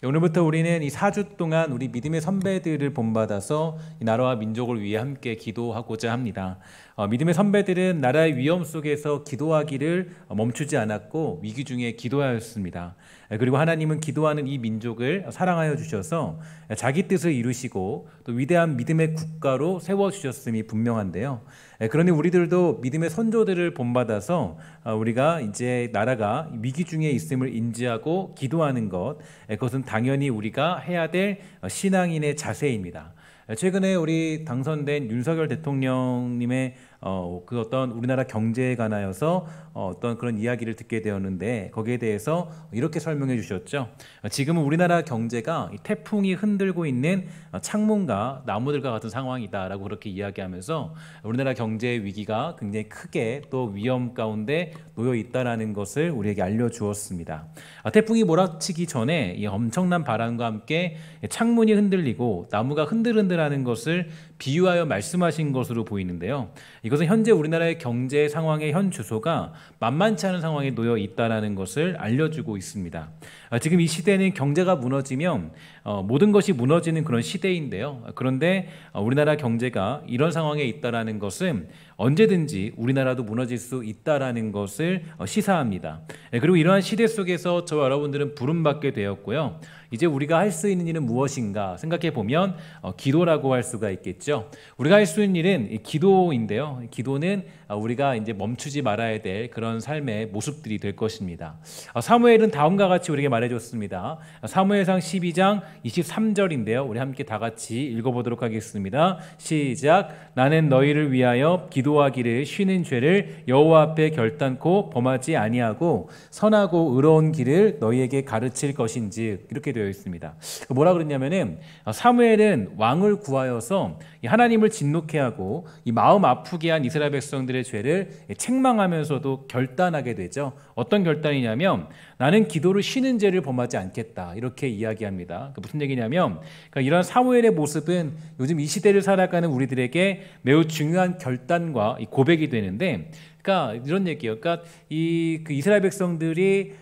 오늘부터 우리는 이 4주 동안 우리 믿음의 선배들을 본받아서 이 나라와 민족을 위해 함께 기도하고자 합니다. 믿음의 선배들은 나라의 위험 속에서 기도하기를 멈추지 않았고 위기 중에 기도하였습니다. 그리고 하나님은 기도하는 이 민족을 사랑하여 주셔서 자기 뜻을 이루시고 또 위대한 믿음의 국가로 세워주셨음이 분명한데요. 그러니 우리들도 믿음의 선조들을 본받아서 우리가 이제 나라가 위기 중에 있음을 인지하고 기도하는 것, 그것은 당연히 우리가 해야 될 신앙인의 자세입니다. 최근에 우리 당선된 윤석열 대통령님의 그 어떤 우리나라 경제에 관하여서 어떤 그런 이야기를 듣게 되었는데 거기에 대해서 이렇게 설명해 주셨죠. 지금은 우리나라 경제가 태풍이 흔들고 있는 창문과 나무들과 같은 상황이다라고 그렇게 이야기하면서 우리나라 경제의 위기가 굉장히 크게 또 위험 가운데 놓여 있다라는 것을 우리에게 알려주었습니다. 태풍이 몰아치기 전에 이 엄청난 바람과 함께 창문이 흔들리고 나무가 흔들흔들하는 것을 비유하여 말씀하신 것으로 보이는데요. 이것은 현재 우리나라의 경제 상황의 현 주소가 만만치 않은 상황에 놓여 있다는 것을 알려주고 있습니다. 지금 이 시대는 경제가 무너지면 모든 것이 무너지는 그런 시대인데요. 그런데 우리나라 경제가 이런 상황에 있다는 것은 언제든지 우리나라도 무너질 수 있다는 것을 시사합니다. 그리고 이러한 시대 속에서 저와 여러분들은 부름받게 되었고요. 이제 우리가 할 수 있는 일은 무엇인가 생각해 보면 기도라고 할 수가 있겠죠. 우리가 할 수 있는 일은 기도인데요. 기도는 우리가 이제 멈추지 말아야 될 그런 삶의 모습들이 될 것입니다. 사무엘은 다음과 같이 우리에게 말해줬습니다. 사무엘상 12장 23절인데요. 우리 함께 다 같이 읽어보도록 하겠습니다. 시작. 나는 너희를 위하여 기도하기를 쉬는 죄를 여호와 앞에 결단코 범하지 아니하고 선하고 의로운 길을 너희에게 가르칠 것인지 이렇게 되어 있습니다. 뭐라 그랬냐면은 사무엘은 왕을 구하여서 하나님을 진노케 하고 이 마음 아프게 한 이스라엘 백성들의 죄를 책망하면서도 결단하게 되죠. 어떤 결단이냐면 나는 기도를 쉬는 죄를 범하지 않겠다 이렇게 이야기합니다. 무슨 얘기냐면 이런 사무엘의 모습은 요즘 이 시대를 살아가는 우리들에게 매우 중요한 결단과 고백이 되는데, 그러니까 이런 얘기예요. 그러니까 그 이스라엘 백성들이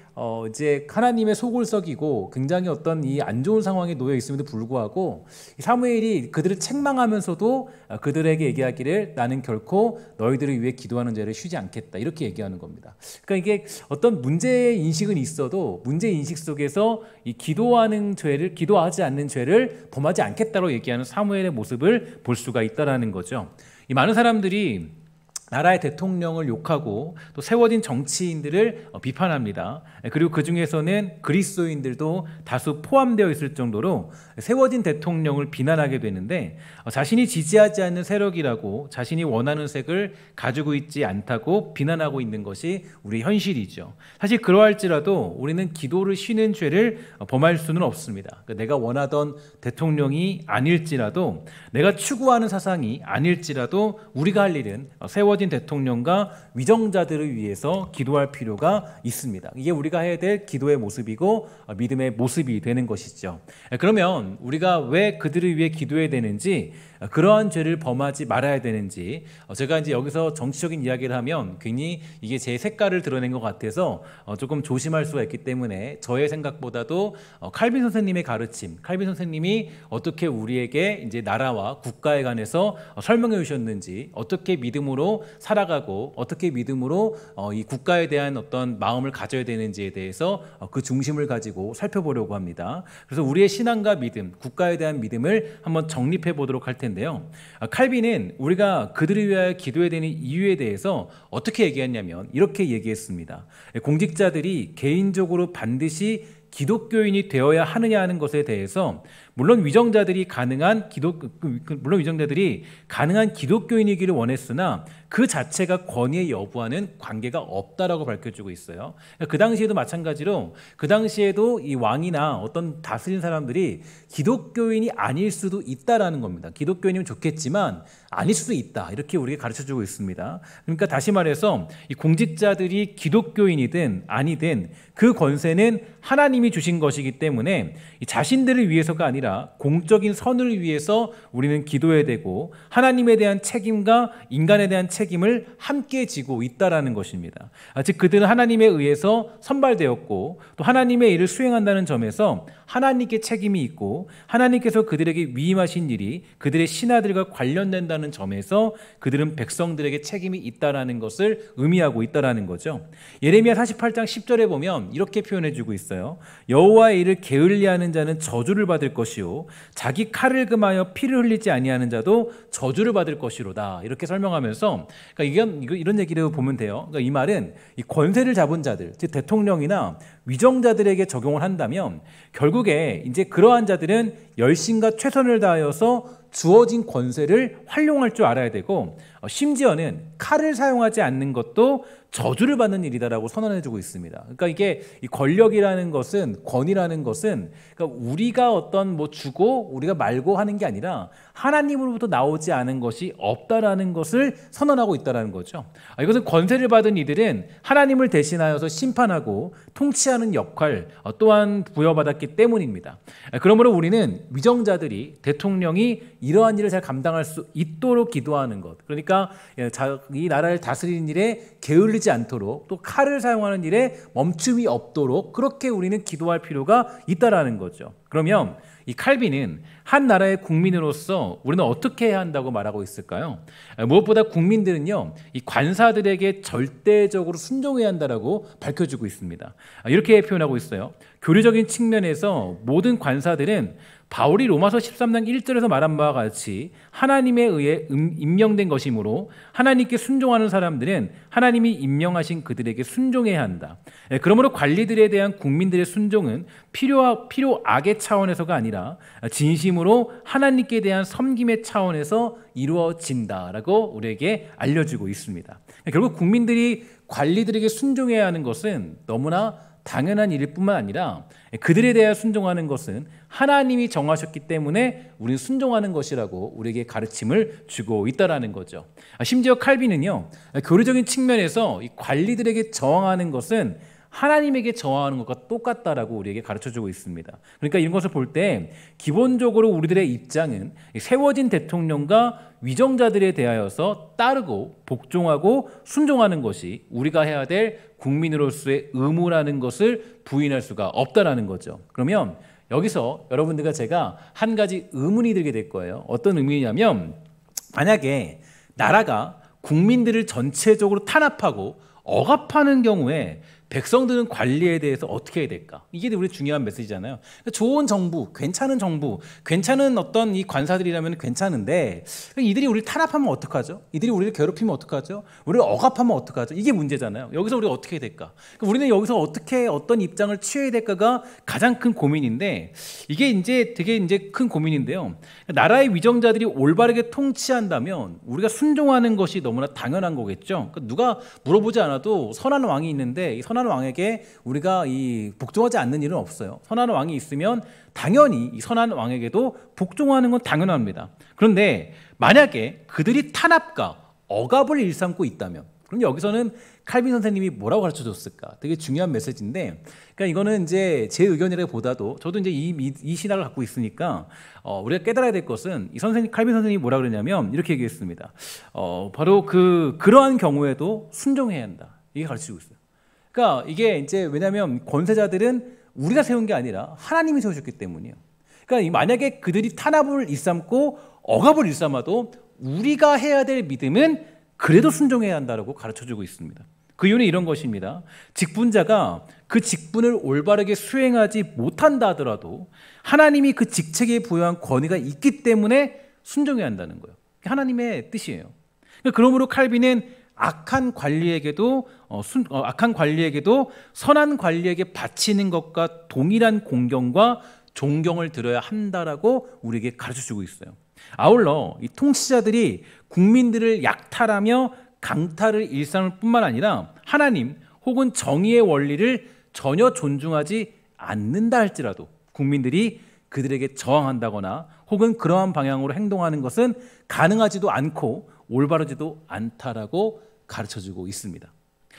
이제 하나님의 속을 썩이고 굉장히 어떤 이 안 좋은 상황에 놓여 있음에도 불구하고 사무엘이 그들을 책망하면서도 그들에게 얘기하기를 나는 결코 너희들을 위해 기도하는 자를 쉬지 않겠다 이렇게 얘기하는 겁니다. 그러니까 이게 어떤 문제 인식은 있어도 문제 인식 속에서 이 기도하는 죄를 기도하지 않는 죄를 범하지 않겠다고 얘기하는 사무엘의 모습을 볼 수가 있다라는 거죠. 이 많은 사람들이 나라의 대통령을 욕하고 또 세워진 정치인들을 비판합니다. 그리고 그 중에서는 그리스도인들도 다수 포함되어 있을 정도로 세워진 대통령을 비난하게 되는데 자신이 지지하지 않는 세력이라고 자신이 원하는 색을 가지고 있지 않다고 비난하고 있는 것이 우리의 현실이죠. 사실 그러할지라도 우리는 기도를 쉬는 죄를 범할 수는 없습니다. 내가 원하던 대통령이 아닐지라도 내가 추구하는 사상이 아닐지라도 우리가 할 일은 세워진 대통령과 위정자들을 위해서 기도할 필요가 있습니다. 이게 우리가 해야 될 기도의 모습이고 믿음의 모습이 되는 것이죠. 그러면 우리가 왜 그들을 위해 기도해야 되는지, 그러한 죄를 범하지 말아야 되는지, 제가 이제 여기서 정치적인 이야기를 하면 괜히 이게 제 색깔을 드러낸 것 같아서 조금 조심할 수가 있기 때문에 저의 생각보다도 칼빈 선생님의 가르침, 칼빈 선생님이 어떻게 우리에게 이제 나라와 국가에 관해서 설명해 주셨는지, 어떻게 믿음으로 살아가고 어떻게 믿음으로 이 국가에 대한 어떤 마음을 가져야 되는지에 대해서 그 중심을 가지고 살펴보려고 합니다. 그래서 우리의 신앙과 믿음, 국가에 대한 믿음을 한번 정립해 보도록 할 텐데요. 칼빈은 우리가 그들을 위하여 기도해야 되는 이유에 대해서 어떻게 얘기했냐면 이렇게 얘기했습니다. 공직자들이 개인적으로 반드시 기독교인이 되어야 하느냐 하는 것에 대해서 물론 위정자들이 가능한 기독교인이기를 원했으나 그 자체가 권위의 여부와는 관계가 없다라고 밝혀주고 있어요. 그 당시에도 마찬가지로 그 당시에도 이 왕이나 어떤 다스린 사람들이 기독교인이 아닐 수도 있다라는 겁니다. 기독교인이면 좋겠지만 아닐 수도 있다 이렇게 우리에게 가르쳐주고 있습니다. 그러니까 다시 말해서 이 공직자들이 기독교인이든 아니든 그 권세는 하나님이 주신 것이기 때문에 자신들을 위해서가 아니라 공적인 선을 위해서 우리는 기도해야 되고 하나님에 대한 책임과 인간에 대한 책임을 함께 지고 있다라는 것입니다. 즉 그들은 하나님에 의해서 선발되었고 또 하나님의 일을 수행한다는 점에서 하나님께 책임이 있고 하나님께서 그들에게 위임하신 일이 그들의 신하들과 관련된다는 점에서 그들은 백성들에게 책임이 있다라는 것을 의미하고 있다라는 거죠. 예레미야 48장 10절에 보면 이렇게 표현해 주고 있어요. 여호와의 일을 게을리하는 자는 저주를 받을 것이요 자기 칼을 금하여 피를 흘리지 아니하는 자도 저주를 받을 것이로다. 이렇게 설명하면서 그러니까 이런 얘기를 보면 돼요. 그러니까 이 말은 이 권세를 잡은 자들, 즉 대통령이나 위정자들에게 적용을 한다면 결국에 이제 그러한 자들은 열심과 최선을 다하여서 주어진 권세를 활용할 줄 알아야 되고 심지어는 칼을 사용하지 않는 것도 저주를 받는 일이다라고 선언해주고 있습니다. 그러니까 이게 이 권력이라는 것은, 권위라는 것은 그러니까 우리가 어떤 뭐 주고 우리가 말고 하는 게 아니라 하나님으로부터 나오지 않은 것이 없다라는 것을 선언하고 있다라는 거죠. 이것은 권세를 받은 이들은 하나님을 대신하여서 심판하고 통치하는 역할 또한 부여받았기 때문입니다. 그러므로 우리는 위정자들이, 대통령이 이러한 일을 잘 감당할 수 있도록 기도하는 것, 그러니까 이 나라를 다스리는 일에 게을리지 않도록 또 칼을 사용하는 일에 멈춤이 없도록 그렇게 우리는 기도할 필요가 있다라는 거죠. 그러면 이 칼빈은 한 나라의 국민으로서 우리는 어떻게 해야 한다고 말하고 있을까요? 무엇보다 국민들은요, 이 관사들에게 절대적으로 순종해야 한다라고 밝혀주고 있습니다. 이렇게 표현하고 있어요. 교리적인 측면에서 모든 관사들은 바울이 로마서 13장 1절에서 말한 바와 같이 하나님에 의해 임명된 것이므로 하나님께 순종하는 사람들은 하나님이 임명하신 그들에게 순종해야 한다. 그러므로 관리들에 대한 국민들의 순종은 필요악의 차원에서가 아니라 진심으로 하나님께 대한 섬김의 차원에서 이루어진다라고 우리에게 알려주고 있습니다. 결국 국민들이 관리들에게 순종해야 하는 것은 너무나 당연한 일일 뿐만 아니라 그들에 대해 순종하는 것은 하나님이 정하셨기 때문에 우리는 순종하는 것이라고 우리에게 가르침을 주고 있다라는 거죠. 심지어 칼빈은요, 교리적인 측면에서 이 관리들에게 저항하는 것은 하나님에게 저항하는 것과 똑같다라고 우리에게 가르쳐주고 있습니다. 그러니까 이런 것을 볼 때 기본적으로 우리들의 입장은 세워진 대통령과 위정자들에 대하여서 따르고 복종하고 순종하는 것이 우리가 해야 될 국민으로서의 의무라는 것을 부인할 수가 없다라는 거죠. 그러면 여기서 여러분들과 제가 한 가지 의문이 들게 될 거예요. 어떤 의문이냐면, 만약에 나라가 국민들을 전체적으로 탄압하고 억압하는 경우에 백성들은 관리에 대해서 어떻게 해야 될까? 이게 우리 중요한 메시지잖아요. 좋은 정부, 괜찮은 어떤 이 관사들이라면 괜찮은데 이들이 우리를 탄압하면 어떡하죠? 이들이 우리를 괴롭히면 어떡하죠? 우리를 억압하면 어떡하죠? 이게 문제잖아요. 여기서 우리가 어떻게 해야 될까? 우리는 여기서 어떻게 어떤 입장을 취해야 될까가 가장 큰 고민인데, 이게 이제 되게 큰 고민인데요. 나라의 위정자들이 올바르게 통치한다면 우리가 순종하는 것이 너무나 당연한 거겠죠. 누가 물어보지 않아도 선한 왕이 있는데 이 선한 왕에게 우리가 복종하지 않는 일은 없어요. 선한 왕이 있으면 당연히 이 선한 왕에게도 복종하는 건 당연합니다. 그런데 만약에 그들이 탄압과 억압을 일삼고 있다면, 그럼 여기서는 칼빈 선생님이 뭐라고 가르쳐 줬을까? 되게 중요한 메시지인데, 그러니까 이거는 이제 제 의견이라기보다도 저도 이제 이 신학을 갖고 있으니까 우리가 깨달아야 될 것은, 이 칼빈 선생님이 뭐라 그러냐면 이렇게 얘기했습니다. 바로 그러한 경우에도 순종해야 한다. 이게 가르치고 있어요. 그러니까 이게 이제 왜냐하면 권세자들은 우리가 세운 게 아니라 하나님이 세우셨기 때문이에요. 그러니까 만약에 그들이 탄압을 일삼고 억압을 일삼아도 우리가 해야 될 믿음은 그래도 순종해야 한다고 가르쳐주고 있습니다. 그 이유는 이런 것입니다. 직분자가 그 직분을 올바르게 수행하지 못한다 하더라도 하나님이 그 직책에 부여한 권위가 있기 때문에 순종해야 한다는 거예요. 하나님의 뜻이에요. 그러므로 칼빈은 악한 관리에게도 선한 관리에게 바치는 것과 동일한 공경과 존경을 들어야 한다라고 우리에게 가르쳐주고 있어요. 아울러 이 통치자들이 국민들을 약탈하며 강탈을 일삼을 뿐만 아니라 하나님 혹은 정의의 원리를 전혀 존중하지 않는다 할지라도 국민들이 그들에게 저항한다거나 혹은 그러한 방향으로 행동하는 것은 가능하지도 않고 올바르지도 않다라고 가르쳐주고 있습니다.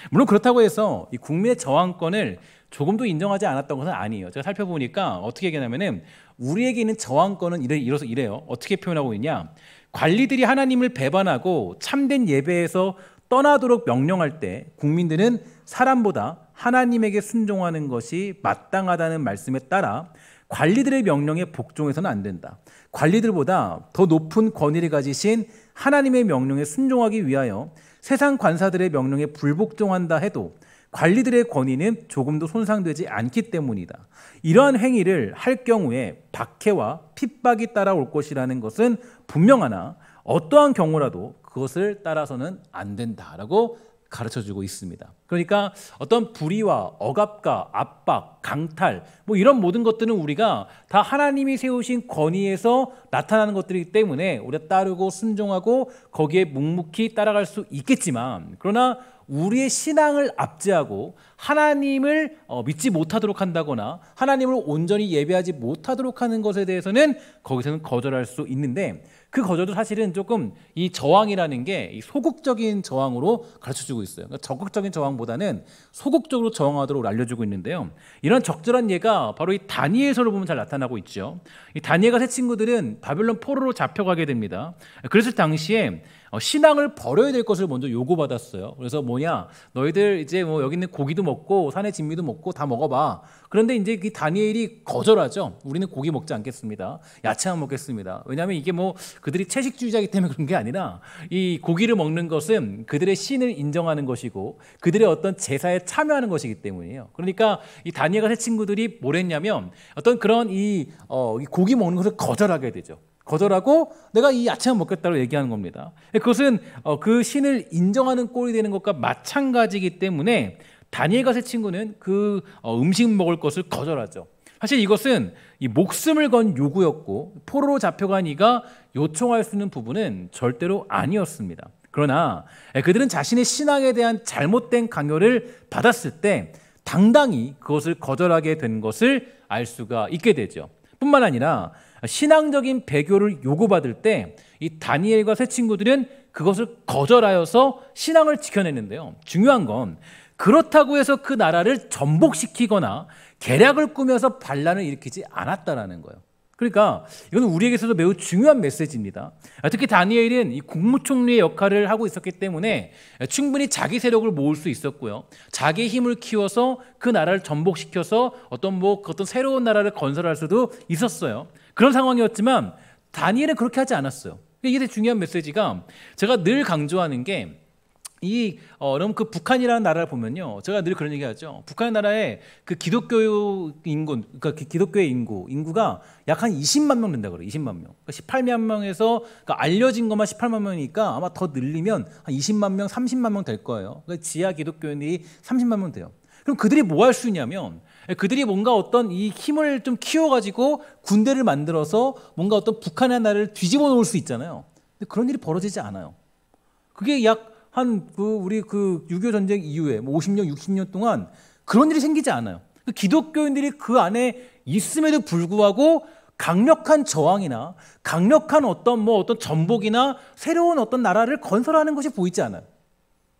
물론 그렇다고 해서 이 국민의 저항권을 조금도 인정하지 않았던 것은 아니에요. 제가 살펴보니까 어떻게 얘기하냐면은 우리에게 있는 저항권은 이래요. 어떻게 표현하고 있냐? 관리들이 하나님을 배반하고 참된 예배에서 떠나도록 명령할 때 국민들은 사람보다 하나님에게 순종하는 것이 마땅하다는 말씀에 따라 관리들의 명령에 복종해서는 안 된다. 관리들보다 더 높은 권위를 가지신 하나님의 명령에 순종하기 위하여 세상 관사들의 명령에 불복종한다 해도 관리들의 권위는 조금도 손상되지 않기 때문이다. 이러한 행위를 할 경우에 박해와 핍박이 따라올 것이라는 것은 분명하나 어떠한 경우라도 그것을 따라서는 안 된다라고 가르쳐주고 있습니다. 그러니까 어떤 불의와 억압과 압박, 강탈 뭐 이런 모든 것들은 우리가 다 하나님이 세우신 권위에서 나타나는 것들이기 때문에 우리가 따르고 순종하고 거기에 묵묵히 따라갈 수 있겠지만, 그러나 우리의 신앙을 압제하고 하나님을 믿지 못하도록 한다거나 하나님을 온전히 예배하지 못하도록 하는 것에 대해서는 거기서는 거절할 수 있는데, 그 거절도 사실은 조금 이 저항이라는 게 소극적인 저항으로 가르쳐주고 있어요. 그러니까 적극적인 저항보다는 소극적으로 저항하도록 알려주고 있는데요. 이런 적절한 예가 바로 이 다니엘서를 보면 잘 나타나고 있죠. 이 다니엘과 세 친구들은 바벨론 포로로 잡혀가게 됩니다. 그랬을 당시에 신앙을 버려야 될 것을 먼저 요구받았어요. 그래서 뭐냐, 너희들 이제 뭐 여기 있는 고기도 먹고 산의 진미도 먹고 다 먹어봐. 그런데 이제 이 다니엘이 거절하죠. 우리는 고기 먹지 않겠습니다. 야채만 먹겠습니다. 왜냐하면 이게 뭐 그들이 채식주의자이기 때문에 그런 게 아니라 이 고기를 먹는 것은 그들의 신을 인정하는 것이고 그들의 어떤 제사에 참여하는 것이기 때문이에요. 그러니까 이 다니엘과 세 친구들이 뭘 했냐면 어떤 그런 이 고기 먹는 것을 거절하게 되죠. 거절하고 내가 이 야채만 먹겠다고 얘기하는 겁니다. 그것은 그 신을 인정하는 꼴이 되는 것과 마찬가지이기 때문에 다니엘과 세 친구는 그 음식 먹을 것을 거절하죠. 사실 이것은 이 목숨을 건 요구였고 포로로 잡혀간 이가 요청할 수 있는 부분은 절대로 아니었습니다. 그러나 그들은 자신의 신앙에 대한 잘못된 강요를 받았을 때 당당히 그것을 거절하게 된 것을 알 수가 있게 되죠. 뿐만 아니라 신앙적인 배교를 요구받을 때 이 다니엘과 세 친구들은 그것을 거절하여서 신앙을 지켜냈는데요. 중요한 건 그렇다고 해서 그 나라를 전복시키거나 계략을 꾸며서 반란을 일으키지 않았다라는 거예요. 그러니까 이건 우리에게 있어서 매우 중요한 메시지입니다. 특히 다니엘은 이 국무총리의 역할을 하고 있었기 때문에 충분히 자기 세력을 모을 수 있었고요. 자기의 힘을 키워서 그 나라를 전복시켜서 어떤 새로운 나라를 건설할 수도 있었어요. 그런 상황이었지만 다니엘은 그렇게 하지 않았어요. 이게 되게 중요한 메시지가, 제가 늘 강조하는 게 여러분 그 북한이라는 나라를 보면요, 제가 늘 그런 얘기하죠. 북한 나라의 그 기독교 인구, 그러니까 기독교의 인구가 약 한 20만 명 된다 그래요. 20만 명. 그러니까 18만 명에서 그러니까 알려진 것만 18만 명이니까 아마 더 늘리면 한 20만 명, 30만 명 될 거예요. 그러니까 지하 기독교인들이 30만 명 돼요. 그럼 그들이 뭐 할 수 있냐면, 그들이 뭔가 어떤 이 힘을 좀 키워가지고 군대를 만들어서 뭔가 어떤 북한의 나라를 뒤집어 놓을 수 있잖아요. 근데 그런 일이 벌어지지 않아요. 그게 약 우리 6.25 전쟁 이후에 50년, 60년 동안 그런 일이 생기지 않아요. 기독교인들이 그 안에 있음에도 불구하고 강력한 저항이나 강력한 어떤 전복이나 새로운 어떤 나라를 건설하는 것이 보이지 않아요.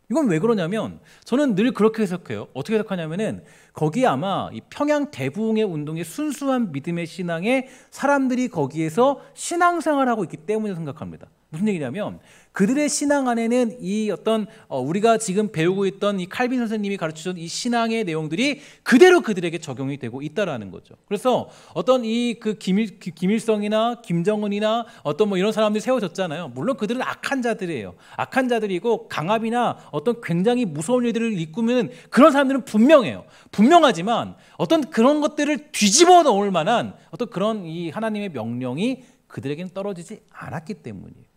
이건 왜 그러냐면, 저는 늘 그렇게 해석해요. 어떻게 해석하냐면은 거기에 아마 이 평양 대부흥의 운동의 순수한 믿음의 신앙에 사람들이 거기에서 신앙생활을 하고 있기 때문에 생각합니다. 무슨 얘기냐면 그들의 신앙 안에는 이 어떤 우리가 지금 배우고 있던 이 칼빈 선생님이 가르치던 이 신앙의 내용들이 그대로 그들에게 적용이 되고 있다라는 거죠. 그래서 어떤 김일성이나 김정은이나 어떤 이런 사람들이 세워졌잖아요. 물론 그들은 악한 자들이에요. 악한 자들이고 강압이나 어떤 굉장히 무서운 일들을 이끄는 그런 사람들은 분명해요. 분명하지만 어떤 그런 것들을 뒤집어 놓을 만한 어떤 그런 이 하나님의 명령이 그들에게는 떨어지지 않았기 때문이에요.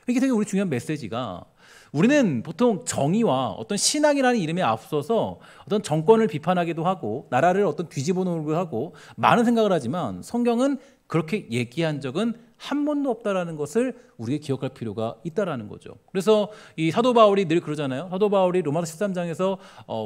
이게 되게 우리 중요한 메시지가, 우리는 보통 정의와 어떤 신앙이라는 이름에 앞서서 어떤 정권을 비판하기도 하고 나라를 어떤 뒤집어 놓으려고 하고 많은 생각을 하지만 성경은 그렇게 얘기한 적은 한 번도 없다라는 것을 우리가 기억할 필요가 있다라는 거죠. 그래서 이 사도 바울이 늘 그러잖아요. 사도 바울이 로마서 13장에서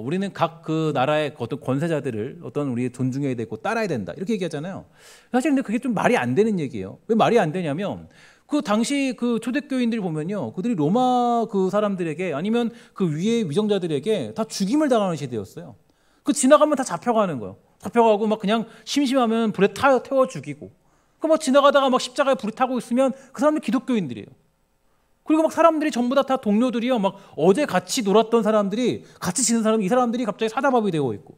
우리는 각 그 나라의 어떤 권세자들을 어떤 우리 존중해야 되고 따라야 된다 이렇게 얘기하잖아요. 사실 근데 그게 좀 말이 안 되는 얘기예요. 왜 말이 안 되냐면, 그 당시 그 초대교인들 보면요, 그들이 로마 그 사람들에게 아니면 그 위의 위정자들에게 다 죽임을 당하는 시대였어요. 그 지나가면 다 잡혀가는 거예요. 잡혀가고 막 그냥 심심하면 불에 태워 죽이고, 그 막 지나가다가 막 십자가에 불이 타고 있으면 그 사람이 기독교인들이에요. 그리고 막 사람들이 전부 다 동료들이요, 막 어제 같이 놀았던 사람들이, 같이 지낸 사람이, 이 사람들이 갑자기 사자밥이 되고 있고.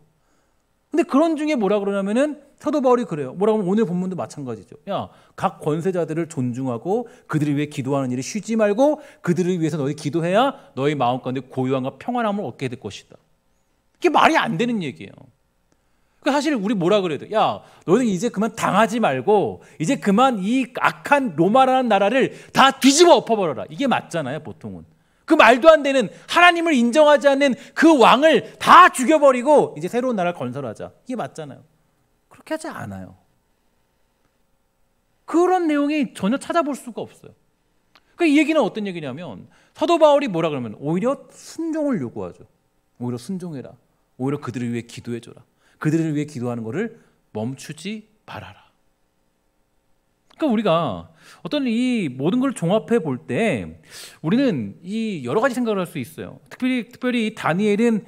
근데 그런 중에 뭐라 그러냐면은 사도 바울이 그래요. 뭐라고 하면 오늘 본문도 마찬가지죠. 야, 각 권세자들을 존중하고 그들을 위해 기도하는 일에 쉬지 말고 그들을 위해서 너희 기도해야 너희 마음 가운데 고요함과 평안함을 얻게 될 것이다. 이게 말이 안 되는 얘기예요. 사실 우리 뭐라 그래야 돼? 야, 너희들 이제 그만 당하지 말고 이제 그만 이 악한 로마라는 나라를 다 뒤집어 엎어버려라. 이게 맞잖아요, 보통은. 그 말도 안 되는 하나님을 인정하지 않는 그 왕을 다 죽여버리고 이제 새로운 나라를 건설하자. 이게 맞잖아요. 그렇게 하지 않아요. 그런 내용이 전혀 찾아볼 수가 없어요. 그러니까 이 얘기는 어떤 얘기냐면 사도 바울이 뭐라 그러면 오히려 순종을 요구하죠. 오히려 순종해라. 오히려 그들을 위해 기도해줘라. 그들을 위해 기도하는 것을 멈추지 말아라. 그러니까 우리가 어떤 이 모든 걸 종합해 볼 때 우리는 이 여러 가지 생각을 할 수 있어요. 특별히 다니엘은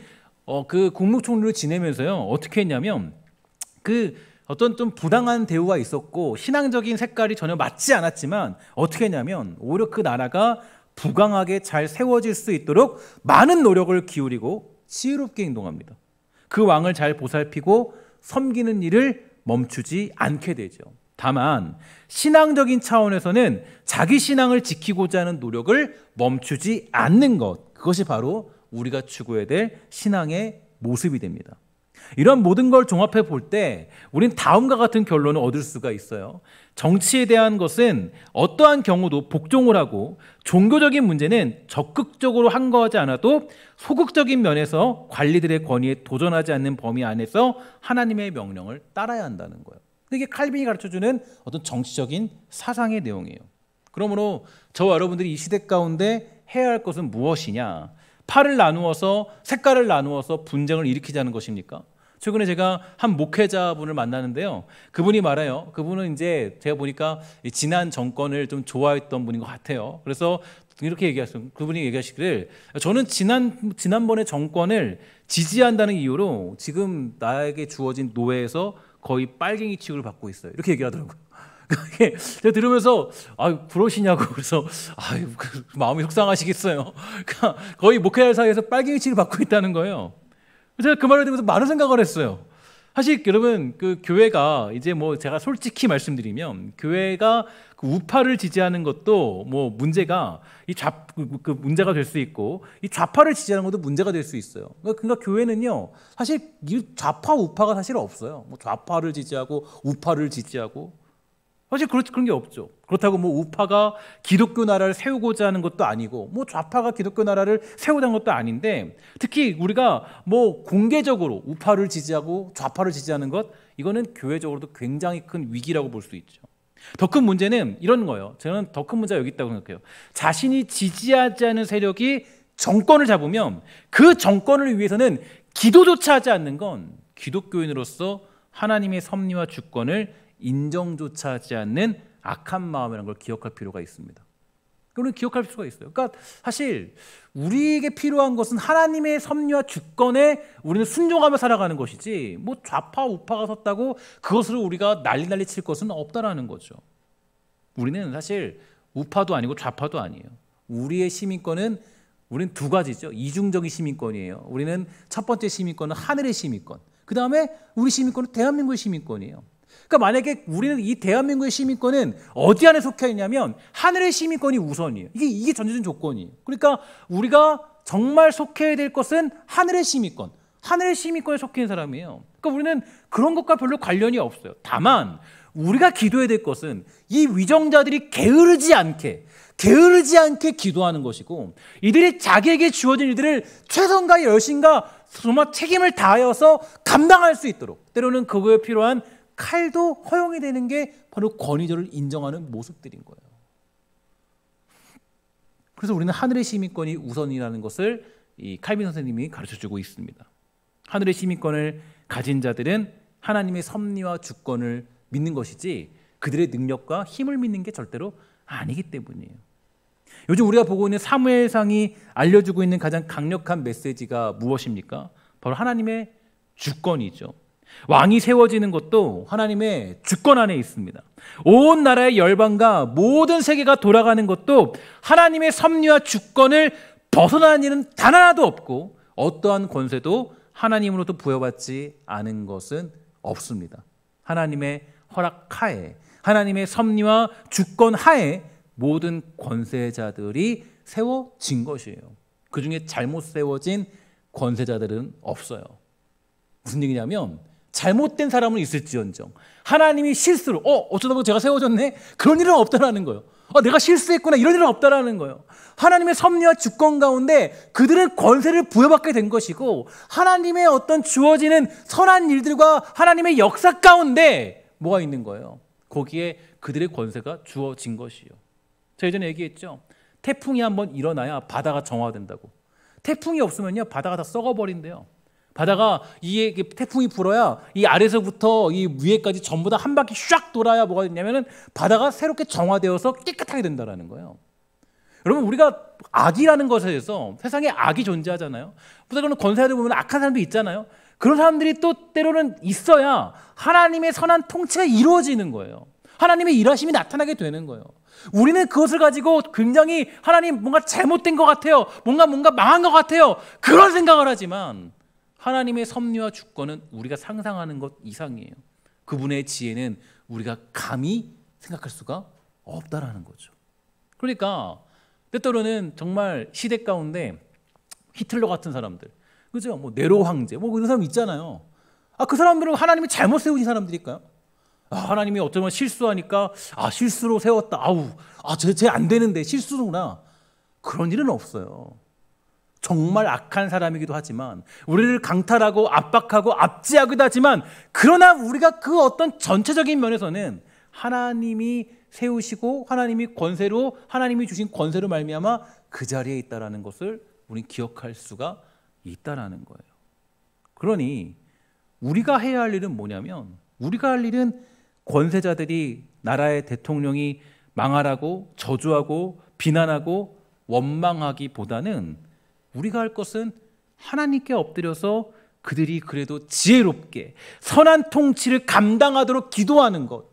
그 국무총리를 지내면서요 어떻게 했냐면 그 어떤 좀 부당한 대우가 있었고 신앙적인 색깔이 전혀 맞지 않았지만 어떻게 했냐면 오히려 그 나라가 부강하게 잘 세워질 수 있도록 많은 노력을 기울이고 지혜롭게 행동합니다. 그 왕을 잘 보살피고 섬기는 일을 멈추지 않게 되죠. 다만 신앙적인 차원에서는 자기 신앙을 지키고자 하는 노력을 멈추지 않는 것, 그것이 바로 우리가 추구해야 될 신앙의 모습이 됩니다. 이런 모든 걸 종합해 볼 때 우린 다음과 같은 결론을 얻을 수가 있어요. 정치에 대한 것은 어떠한 경우도 복종을 하고 종교적인 문제는 적극적으로 항거하지 않아도 소극적인 면에서 관리들의 권위에 도전하지 않는 범위 안에서 하나님의 명령을 따라야 한다는 거예요. 이게 칼빈이 가르쳐주는 어떤 정치적인 사상의 내용이에요. 그러므로 저와 여러분들이 이 시대 가운데 해야 할 것은 무엇이냐? 팔을 나누어서 색깔을 나누어서 분쟁을 일으키자는 것입니까? 최근에 제가 한 목회자분을 만나는데요. 그분이 말해요. 그분은 이제 제가 보니까 지난 정권을 좀 좋아했던 분인 것 같아요. 그래서 이렇게 얘기했어요. 그분이 얘기하시기를 저는 지난번에 정권을 지지한다는 이유로 지금 나에게 주어진 노예에서 거의 빨갱이 취급을 받고 있어요. 이렇게 얘기하더라고요. 제가 들으면서 그러시냐고 그래서 마음이 속상하시겠어요. 그러니까 거의 목회자 사이에서 빨갱이 취급을 받고 있다는 거예요. 제가 그 말을 들으면서 많은 생각을 했어요. 사실 여러분 그 교회가 이제 뭐 제가 솔직히 말씀드리면 교회가 그 우파를 지지하는 것도 뭐 문제가 그 문제가 될 수 있고 이 좌파를 지지하는 것도 문제가 될 수 있어요. 그러니까 교회는요 사실 이 좌파 우파가 사실 없어요. 뭐 좌파를 지지하고 우파를 지지하고 사실 그런 게 없죠. 그렇다고 뭐 우파가 기독교 나라를 세우고자 하는 것도 아니고 뭐 좌파가 기독교 나라를 세우자는 것도 아닌데 특히 우리가 뭐 공개적으로 우파를 지지하고 좌파를 지지하는 것 이거는 교회적으로도 굉장히 큰 위기라고 볼 수 있죠. 더 큰 문제는 이런 거예요. 저는 더 큰 문제가 여기 있다고 생각해요. 자신이 지지하지 않는 세력이 정권을 잡으면 그 정권을 위해서는 기도조차 하지 않는 건 기독교인으로서 하나님의 섭리와 주권을 인정조차 하지 않는 악한 마음이라는 걸 기억할 필요가 있습니다. 우리는 기억할 필요가 있어요. 그러니까 사실 우리에게 필요한 것은 하나님의 섭리와 주권에 우리는 순종하며 살아가는 것이지 뭐 좌파 우파가 섰다고 그것으로 우리가 난리 칠 것은 없다라는 거죠. 우리는 사실 우파도 아니고 좌파도 아니에요. 우리의 시민권은 우리는 두 가지죠. 이중적인 시민권이에요. 우리는 첫 번째 시민권은 하늘의 시민권. 그 다음에 우리 시민권은 대한민국의 시민권이에요. 그러니까 만약에 우리는 이 대한민국의 시민권은 어디 안에 속해 있냐면 하늘의 시민권이 우선이에요. 이게 전제적 조건이에요. 그러니까 우리가 정말 속해야 될 것은 하늘의 시민권. 하늘의 시민권에 속해 있는 사람이에요. 그러니까 우리는 그런 것과 별로 관련이 없어요. 다만 우리가 기도해야 될 것은 이 위정자들이 게으르지 않게 기도하는 것이고 이들이 자기에게 주어진 일들을 최선과 열심과 정말 책임을 다하여서 감당할 수 있도록 때로는 그거에 필요한 칼도 허용이 되는 게 바로 권위자를 인정하는 모습들인 거예요. 그래서 우리는 하늘의 시민권이 우선이라는 것을 이 칼빈 선생님이 가르쳐주고 있습니다. 하늘의 시민권을 가진 자들은 하나님의 섭리와 주권을 믿는 것이지 그들의 능력과 힘을 믿는 게 절대로 아니기 때문이에요. 요즘 우리가 보고 있는 사무엘상이 알려주고 있는 가장 강력한 메시지가 무엇입니까? 바로 하나님의 주권이죠. 왕이 세워지는 것도 하나님의 주권 안에 있습니다. 온 나라의 열방과 모든 세계가 돌아가는 것도 하나님의 섭리와 주권을 벗어나는 일은 단 하나도 없고 어떠한 권세도 하나님으로부터 부여받지 않은 것은 없습니다. 하나님의 허락하에, 하나님의 섭리와 주권 하에 모든 권세자들이 세워진 것이에요. 그 중에 잘못 세워진 권세자들은 없어요. 무슨 얘기냐면 잘못된 사람은 있을지언정 하나님이 실수로 어쩌다 보니 제가 세워졌네? 그런 일은 없다라는 거예요. 내가 실수했구나 이런 일은 없다라는 거예요. 하나님의 섭리와 주권 가운데 그들은 권세를 부여받게 된 것이고 하나님의 어떤 주어지는 선한 일들과 하나님의 역사 가운데 뭐가 있는 거예요? 거기에 그들의 권세가 주어진 것이요. 제가 예전에 얘기했죠. 태풍이 한번 일어나야 바다가 정화된다고. 태풍이 없으면요 바다가 다 썩어버린대요. 바다가 이 태풍이 불어야 이 아래서부터 이 위에까지 전부 다 한 바퀴 샥 돌아야 뭐가 됐냐면은 바다가 새롭게 정화되어서 깨끗하게 된다라는 거예요. 여러분 우리가 악이라는 것에 대해서 세상에 악이 존재하잖아요. 그런 권세자들 보면 악한 사람도 있잖아요. 그런 사람들이 또 때로는 있어야 하나님의 선한 통치가 이루어지는 거예요. 하나님의 일하심이 나타나게 되는 거예요. 우리는 그것을 가지고 굉장히 하나님 뭔가 잘못된 것 같아요. 뭔가 망한 것 같아요. 그런 생각을 하지만 하나님의 섭리와 주권은 우리가 상상하는 것 이상이에요. 그분의 지혜는 우리가 감히 생각할 수가 없다라는 거죠. 그러니까 때때로는 정말 시대 가운데 히틀러 같은 사람들, 그죠? 뭐 네로 황제, 뭐 그런 사람 있잖아요. 그 사람들은 하나님이 잘못 세우신 사람들일까요? 하나님이 어쩌면 실수하니까 실수로 세웠다. 쟤 안 되는데 실수구나. 그런 일은 없어요. 정말 악한 사람이기도 하지만 우리를 강탈하고 압박하고 압제하기도 하지만 그러나 우리가 그 어떤 전체적인 면에서는 하나님이 세우시고 하나님이 권세로 하나님이 주신 권세로 말미암아 그 자리에 있다라는 것을 우리는 기억할 수가 있다라는 거예요. 그러니 우리가 해야 할 일은 뭐냐면 우리가 할 일은 권세자들이 나라의 대통령이 망하라고 저주하고 비난하고 원망하기보다는 우리가 할 것은 하나님께 엎드려서 그들이 그래도 지혜롭게 선한 통치를 감당하도록 기도하는 것.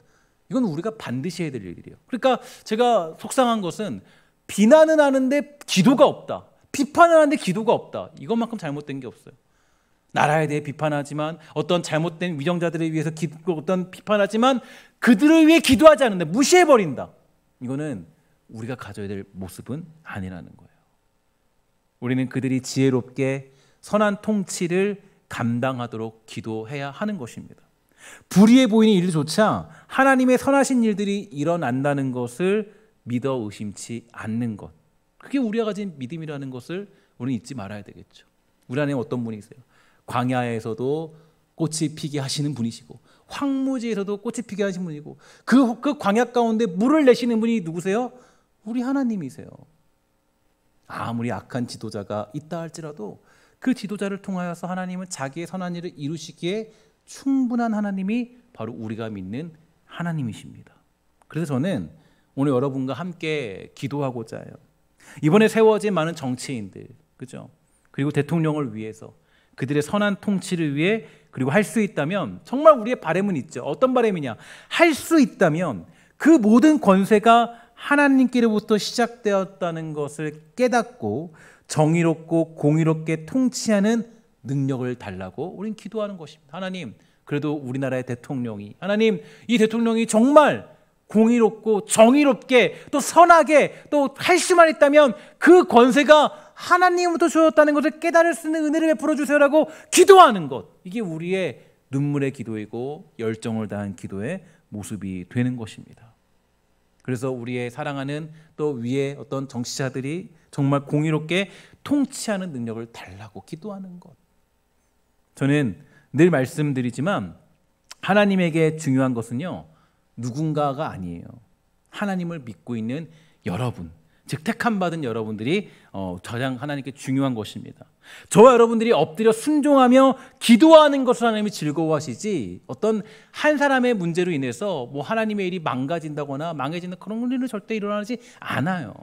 이건 우리가 반드시 해야 될 일이에요. 그러니까 제가 속상한 것은 비난은 하는데 기도가 없다. 비판을 하는데 기도가 없다. 이것만큼 잘못된 게 없어요. 나라에 대해 비판하지만 어떤 잘못된 위정자들에 위해서 어떤 비판하지만 그들을 위해 기도하지 않는다. 무시해버린다. 이거는 우리가 가져야 될 모습은 아니라는 거예요. 우리는 그들이 지혜롭게 선한 통치를 감당하도록 기도해야 하는 것입니다. 불의해 보이는 일조차 하나님의 선하신 일들이 일어난다는 것을 믿어 의심치 않는 것. 그게 우리가 가진 믿음이라는 것을 우리는 잊지 말아야 되겠죠. 우리 안에 어떤 분이 있어요? 광야에서도 꽃이 피게 하시는 분이시고 황무지에서도 꽃이 피게 하시는 분이고 그 광야 가운데 물을 내시는 분이 누구세요? 우리 하나님이세요. 아무리 악한 지도자가 있다 할지라도 그 지도자를 통하여서 하나님은 자기의 선한 일을 이루시기에 충분한 하나님이 바로 우리가 믿는 하나님이십니다. 그래서 저는 오늘 여러분과 함께 기도하고자 해요. 이번에 세워진 많은 정치인들, 그죠? 그리고 대통령을 위해서 그들의 선한 통치를 위해 그리고 할 수 있다면 정말 우리의 바람은 있죠. 어떤 바람이냐? 할 수 있다면 그 모든 권세가 하나님께로부터 시작되었다는 것을 깨닫고 정의롭고 공의롭게 통치하는 능력을 달라고 우리는 기도하는 것입니다. 하나님, 그래도 우리나라의 대통령이 하나님, 이 대통령이 정말 공의롭고 정의롭게 또 선하게 또 할 수만 있다면 그 권세가 하나님부터 주었다는 것을 깨달을 수 있는 은혜를 베풀어 주세요라고 기도하는 것. 이게 우리의 눈물의 기도이고 열정을 다한 기도의 모습이 되는 것입니다. 그래서 우리의 사랑하는 또 위에 어떤 정치자들이 정말 공의롭게 통치하는 능력을 달라고 기도하는 것. 저는 늘 말씀드리지만 하나님에게 중요한 것은요, 누군가가 아니에요. 하나님을 믿고 있는 여러분, 즉 택함 받은 여러분들이 가장 하나님께 중요한 것입니다. 저와 여러분들이 엎드려 순종하며 기도하는 것을 하나님이 즐거워하시지 어떤 한 사람의 문제로 인해서 뭐 하나님의 일이 망가진다거나 망해진다 그런 일은 절대 일어나지 않아요.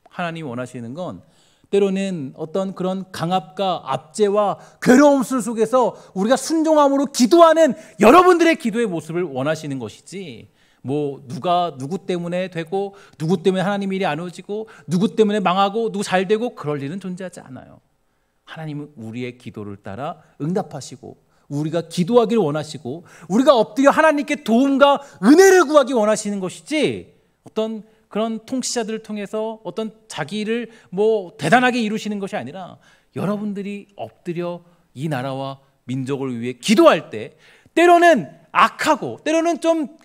하나님이 원하시는 건 때로는 어떤 그런 강압과 압제와 괴로움 속에서 우리가 순종함으로 기도하는 여러분들의 기도의 모습을 원하시는 것이지, 뭐 누구 때문에 되고 누구 때문에 하나님 일이 안 오지고 누구 때문에 망하고 누구 잘 되고 그럴 일은 존재하지 않아요. 하나님은 우리의 기도를 따라 응답하시고 우리가 기도하기를 원하시고 우리가 엎드려 하나님께 도움과 은혜를 구하기 원하시는 것이지 어떤 그런 통치자들을 통해서 어떤 자기를 대단하게 이루시는 것이 아니라 여러분들이 엎드려 이 나라와 민족을 위해 기도할 때 때로는 악하고 때로는 좀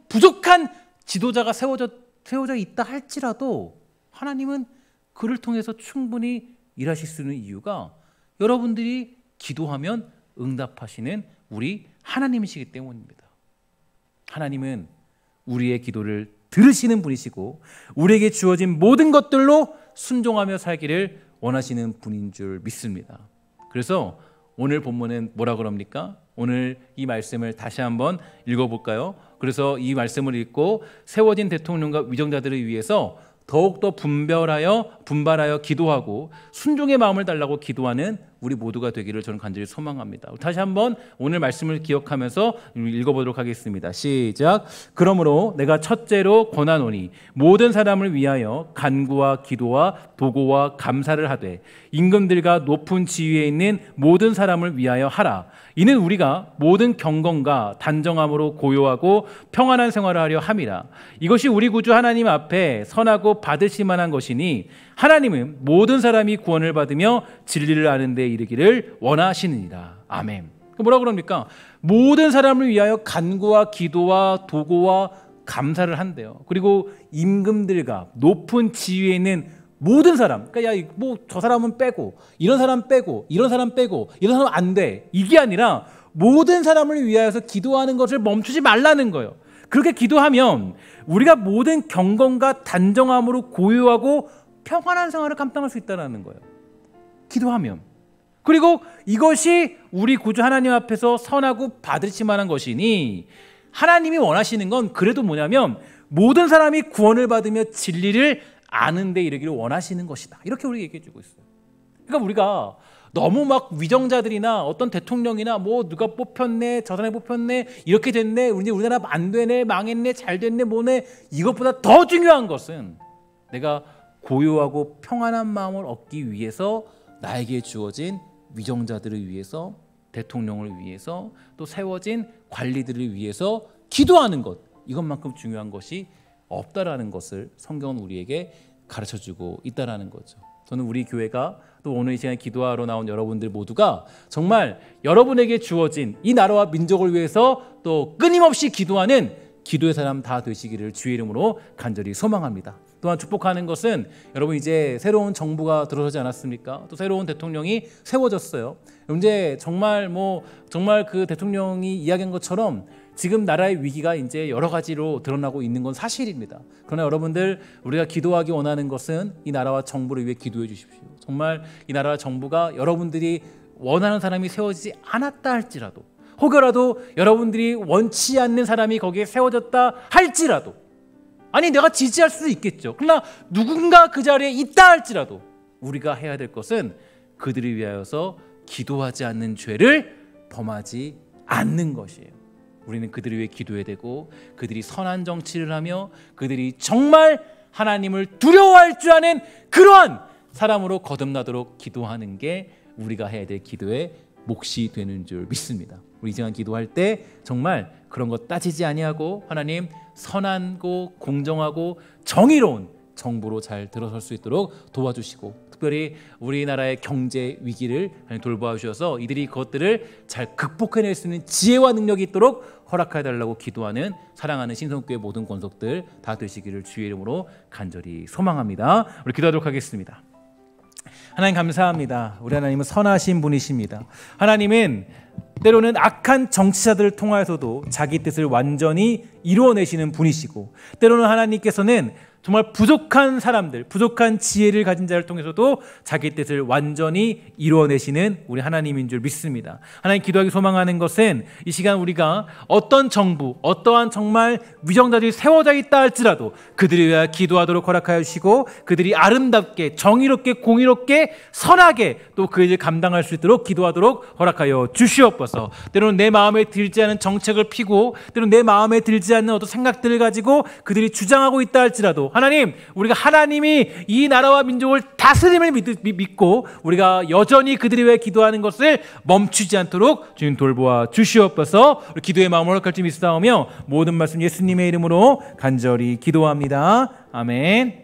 부족한 지도자가 세워져 있다 할지라도 하나님은 그를 통해서 충분히 일하실 수 있는 이유가 여러분들이 기도하면 응답하시는 우리 하나님이시기 때문입니다. 하나님은 우리의 기도를 들으시는 분이시고 우리에게 주어진 모든 것들로 순종하며 살기를 원하시는 분인 줄 믿습니다. 그래서 오늘 본문은 뭐라 그럽니까? 오늘 이 말씀을 다시 한번 읽어볼까요? 그래서 이 말씀을 읽고 세워진 대통령과 위정자들을 위해서 더욱더 분발하여 기도하고 순종의 마음을 달라고 기도하는 우리 모두가 되기를 저는 간절히 소망합니다. 다시 한번 오늘 말씀을 기억하면서 읽어보도록 하겠습니다. 시작. 그러므로 내가 첫째로 권하노니 모든 사람을 위하여 간구와 기도와 도고와 감사를 하되 임금들과 높은 지위에 있는 모든 사람을 위하여 하라. 이는 우리가 모든 경건과 단정함으로 고요하고 평안한 생활을 하려 함이라. 이것이 우리 구주 하나님 앞에 선하고 받으실 만한 것이니 하나님은 모든 사람이 구원을 받으며 진리를 아는 데 이르기를 원하시느니라. 아멘. 뭐라 그럽니까? 모든 사람을 위하여 간구와 기도와 도고와 감사를 한대요. 그리고 임금들과 높은 지위에 있는 모든 사람, 그러니까 저 사람은 빼고 이런 사람 빼고 이런 사람 빼고 이런 사람 안 돼, 이게 아니라 모든 사람을 위하여서 기도하는 것을 멈추지 말라는 거예요. 그렇게 기도하면 우리가 모든 경건과 단정함으로 고요하고 평안한 생활을 감당할 수 있다는 거예요. 기도하면. 그리고 이것이 우리 구주 하나님 앞에서 선하고 받으실 만한 것이니 하나님이 원하시는 건 그래도 뭐냐면 모든 사람이 구원을 받으며 진리를 아는 데 이르기를 원하시는 것이다. 이렇게 우리 얘기해 주고 있어요. 그러니까 우리가 너무 막 위정자들이나 어떤 대통령이나 누가 뽑혔네, 저 사람이 뽑혔네, 이렇게 됐네, 우리나라 안 되네, 망했네, 잘 됐네, 뭐네, 이것보다 더 중요한 것은 내가 고요하고 평안한 마음을 얻기 위해서 나에게 주어진 위정자들을 위해서, 대통령을 위해서, 또 세워진 관리들을 위해서 기도하는 것, 이것만큼 중요한 것이 없다라는 것을 성경은 우리에게 가르쳐주고 있다라는 거죠. 저는 우리 교회가 또 오늘 이 시간에 기도하러 나온 여러분들 모두가 정말 여러분에게 주어진 이 나라와 민족을 위해서 또 끊임없이 기도하는 기도의 사람 다 되시기를 주의 이름으로 간절히 소망합니다. 또한 축복하는 것은 여러분 이제 새로운 정부가 들어서지 않았습니까? 또 새로운 대통령이 세워졌어요. 이제 정말 그 대통령이 이야기한 것처럼 지금 나라의 위기가 이제 여러 가지로 드러나고 있는 건 사실입니다. 그러나 여러분들 우리가 기도하기 원하는 것은 이 나라와 정부를 위해 기도해 주십시오. 정말 이 나라와 정부가 여러분들이 원하는 사람이 세워지지 않았다 할지라도 혹여라도 여러분들이 원치 않는 사람이 거기에 세워졌다 할지라도 아니 내가 지지할 수도 있겠죠. 그러나 누군가 그 자리에 있다 할지라도 우리가 해야 될 것은 그들을 위하여서 기도하지 않는 죄를 범하지 않는 것이에요. 우리는 그들을 위해 기도해야 되고 그들이 선한 정치를 하며 그들이 정말 하나님을 두려워할 줄 아는 그러한 사람으로 거듭나도록 기도하는 게 우리가 해야 될 기도의 몫이 되는 줄 믿습니다. 우리 이 시간 기도할 때 정말 그런 것 따지지 아니하고 하나님 선하고 공정하고 정의로운 정부로 잘 들어설 수 있도록 도와주시고 특별히 우리나라의 경제 위기를 돌보아 주셔서 이들이 그것들을 잘 극복해낼 수 있는 지혜와 능력이 있도록 허락해 달라고 기도하는 사랑하는 신성교회 모든 권속들 다 되시기를 주의 이름으로 간절히 소망합니다. 우리 기도하도록 하겠습니다. 하나님 감사합니다. 우리 하나님은 선하신 분이십니다. 하나님은 때로는 악한 정치자들을 통하여서도 자기 뜻을 완전히 이루어내시는 분이시고 때로는 하나님께서는 정말 부족한 사람들, 부족한 지혜를 가진 자를 통해서도 자기 뜻을 완전히 이루어내시는 우리 하나님인 줄 믿습니다. 하나님 기도하기 소망하는 것은 이 시간 우리가 어떤 정부, 어떠한 정말 위정자들이 세워져 있다 할지라도 그들을 위하여 기도하도록 허락하여 주시고 그들이 아름답게, 정의롭게, 공의롭게, 선하게 또 그 일을 감당할 수 있도록 기도하도록 허락하여 주시옵소서. 때로는 내 마음에 들지 않은 정책을 피고 때로는 내 마음에 들지 않는 어떤 생각들을 가지고 그들이 주장하고 있다 할지라도 하나님, 우리가 하나님이 이 나라와 민족을 다스림을 믿고 우리가 여전히 그들을 위해 기도하는 것을 멈추지 않도록 주님 돌보아 주시옵소서. 우리 기도의 마음을 허락할 줄 믿사오며 모든 말씀 예수님의 이름으로 간절히 기도합니다. 아멘.